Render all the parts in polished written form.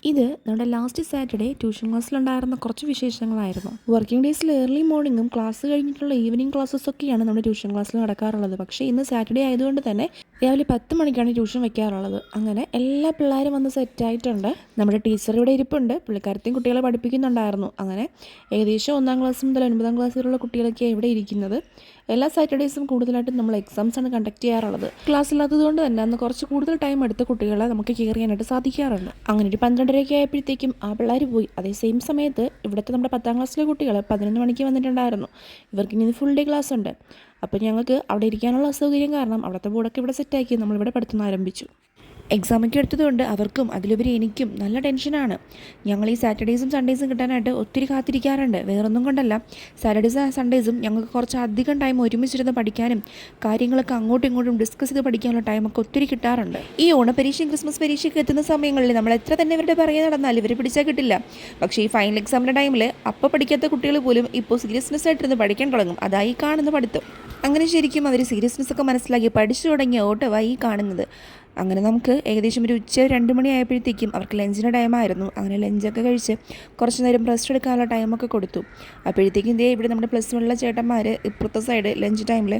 ഇത് നമ്മുടെ last Saturday tuition ക്ലാസ്സിലുണ്ടായിരുന്ന കുറച്ച് വിശേഷങ്ങളായിരുന്നു. വർക്കിംഗ് ഡേയ്സിൽ ഏർലി മോർണിംഗും ക്ലാസ് കഴിഞ്ഞിട്ടുള്ള ഈവനിങ് ക്ലാസ്സസൊക്കെയാണ് നമ്മുടെ ട്യൂഷൻ ക്ലാസ്സിൽ നടക്കാറുള്ളത്. പക്ഷേ ഇന്ന് സാറ്റർഡേ ആയതുകൊണ്ട് തന്നെ രാവിലെ 10 മണിക്കാണ് ട്യൂഷൻ വയ്ക്കാറുള്ളത്. അങ്ങനെ എല്ലാ പിള്ളേരും വന്ന് സെറ്റായിട്ടുണ്ട്. നമ്മുടെ ടീച്ചർ ഇവിടെ ഇരിപ്പുണ്ട്. പുള്ളിക്കാരത്തെയും കുട്ടികളെ പഠിപ്പിക്കുന്നുണ്ടായിരുന്നു. അങ്ങനെ ഏകദേശം 1-ാം ക്ലാസ് മുതൽ 9-ാം ക്ലാസ് വരെയുള്ള കുട്ടികളൊക്കെയാണ് ഇവിടെ ഇരിക്കുന്നത്. എല്ലാ സാറ്റർഡേയ്സും കൂടുതലായിട്ടും നമ്മൾ എക്സാംസാണ് കണ്ടക്ട് ചെയ്യാറുള്ളത്. ക്ലാസ് ഇല്ലാത്തതുകൊണ്ട് തന്നെ അന്ന് കുറച്ച് കൂടുതൽ ടൈം എടുത്ത് കുട്ടികളെ നമുക്ക് കെയർ ചെയ്യാനായിട്ട് സാധിക്കാറുണ്ട്. അങ്ങനെ ഒരു 12:30 ആയപ്പോഴത്തേക്കും ആ പിള്ളേർ പോയി. അതേ സെയിം സമയത്ത് ഇവിടുത്തെ നമ്മുടെ 10-ാം ക്ലാസ്സിലെ കുട്ടികൾ 11 മണിക്ക് വന്നിട്ടുണ്ടായിരുന്നു. ഇവർക്ക് ഇനി ഫുൾ ഡേ ക്ലാസ് ഉണ്ട്. അപ്പോൾ ഞങ്ങൾക്ക് അവിടെ ഇരിക്കാനുള്ള അസൗകര്യം കാരണം അവിടുത്തെ ബോർഡൊക്കെ ഇവിടെ സെറ്റാക്കി നമ്മളിവിടെ പഠിത്തം ആരംഭിച്ചു. എക്സാമൊക്കെ എടുത്തതുകൊണ്ട് അവർക്കും അതിലുപരി എനിക്കും നല്ല ടെൻഷനാണ്. ഞങ്ങൾ ഈ സാറ്റർഡേയ്സും സൺഡേയ്സും കിട്ടാനായിട്ട് ഒത്തിരി കാത്തിരിക്കാറുണ്ട്. വേറൊന്നും കൊണ്ടല്ല, സാറ്റർഡേയ്സും സൺഡേയ്സും ഞങ്ങൾക്ക് കുറച്ച് അധികം ടൈം ഒരുമിച്ചിരുന്ന് പഠിക്കാനും കാര്യങ്ങളൊക്കെ അങ്ങോട്ടും ഇങ്ങോട്ടും ഡിസ്കസ് ചെയ്ത് പഠിക്കാനുള്ള ടൈമൊക്കെ ഒത്തിരി കിട്ടാറുണ്ട്. ഈ ഓണപ്പരീക്ഷയും ക്രിസ്മസ് പരീക്ഷയൊക്കെ എത്തുന്ന സമയങ്ങളിൽ നമ്മൾ എത്ര തന്നെ ഇവരുടെ പറയുക നടന്നാലും ഇവർ പിടിച്ചാൽ കിട്ടില്ല. പക്ഷേ ഈ ഫൈനൽ എക്സാമിൻ്റെ ടൈമിൽ അപ്പോൾ പഠിക്കാത്ത കുട്ടികൾ പോലും ഇപ്പോൾ സീരിയസ്നെസ് ആയിട്ടിരുന്ന് പഠിക്കാൻ തുടങ്ങും. അതായി കാണുന്ന പഠിത്തം. അങ്ങനെ ശരിക്കും അവർ സീരിയസ്നെസ്സൊക്കെ മനസ്സിലാക്കി പഠിച്ചു തുടങ്ങിയ ഓട്ടമായി കാണുന്നത്. അങ്ങനെ നമുക്ക് ഏകദേശം ഒരു ഉച്ച 2 മണി ആയപ്പോഴത്തേക്കും അവർക്ക് ലഞ്ചിൻ്റെ ടൈമായിരുന്നു. അങ്ങനെ ലഞ്ചൊക്കെ കഴിച്ച് കുറച്ച് നേരം റെസ്റ്റ് എടുക്കാനുള്ള ടൈമൊക്കെ കൊടുത്തു. അപ്പോഴത്തേക്കും ഇവിടെ നമ്മുടെ +1 ചേട്ടന്മാർ ഇപ്പുറത്തെ സൈഡ് ലഞ്ച് ടൈമിൽ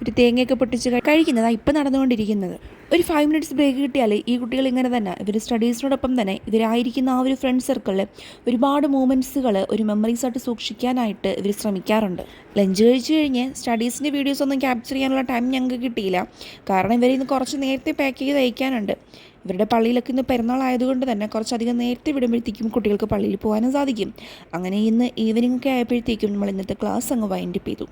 ഒരു തേങ്ങയൊക്കെ പൊട്ടിച്ച് കഴിക്കുന്നതാണ് ഇപ്പം നടന്നുകൊണ്ടിരിക്കുന്നത്. ഒരു 5 മിനിറ്റ്സ് ബ്രേക്ക് കിട്ടിയാൽ ഈ കുട്ടികൾ ഇങ്ങനെ തന്നെ ഇവർ സ്റ്റഡീസിനോടൊപ്പം തന്നെ ഇവരായിരിക്കുന്ന ആ ഒരു ഫ്രണ്ട് സർക്കിളിൽ ഒരുപാട് മൂമെൻറ്റ്സുകൾ ഒരു മെമ്മറീസായിട്ട് സൂക്ഷിക്കാനായിട്ട് ഇവർ ശ്രമിക്കാറുണ്ട്. ലഞ്ച് കഴിച്ച് കഴിഞ്ഞ് സ്റ്റഡീസിൻ്റെ വീഡിയോസൊന്നും ക്യാപ്ചർ ചെയ്യാനുള്ള ടൈം ഞങ്ങൾക്ക് കിട്ടിയില്ല. കാരണം ഇവരിന്ന് കുറച്ച് നേരത്തെ പാക്ക് ചെയ്ത് അയക്കാനുണ്ട്. ഇവരുടെ പള്ളിയിലൊക്കെ ഇന്ന് പെരുന്നാളായതുകൊണ്ട് തന്നെ കുറച്ചധികം നേരത്തെ വിടുമ്പോഴത്തേക്കും കുട്ടികൾക്ക് പള്ളിയിൽ പോകാനും സാധിക്കും. അങ്ങനെ ഇന്ന് ഈവനിങ് ഒക്കെ ആയപ്പോഴത്തേക്കും നമ്മൾ ഇന്നത്തെ ക്ലാസ് അങ്ങ് വൈൻഡപ്പ് ചെയ്തു.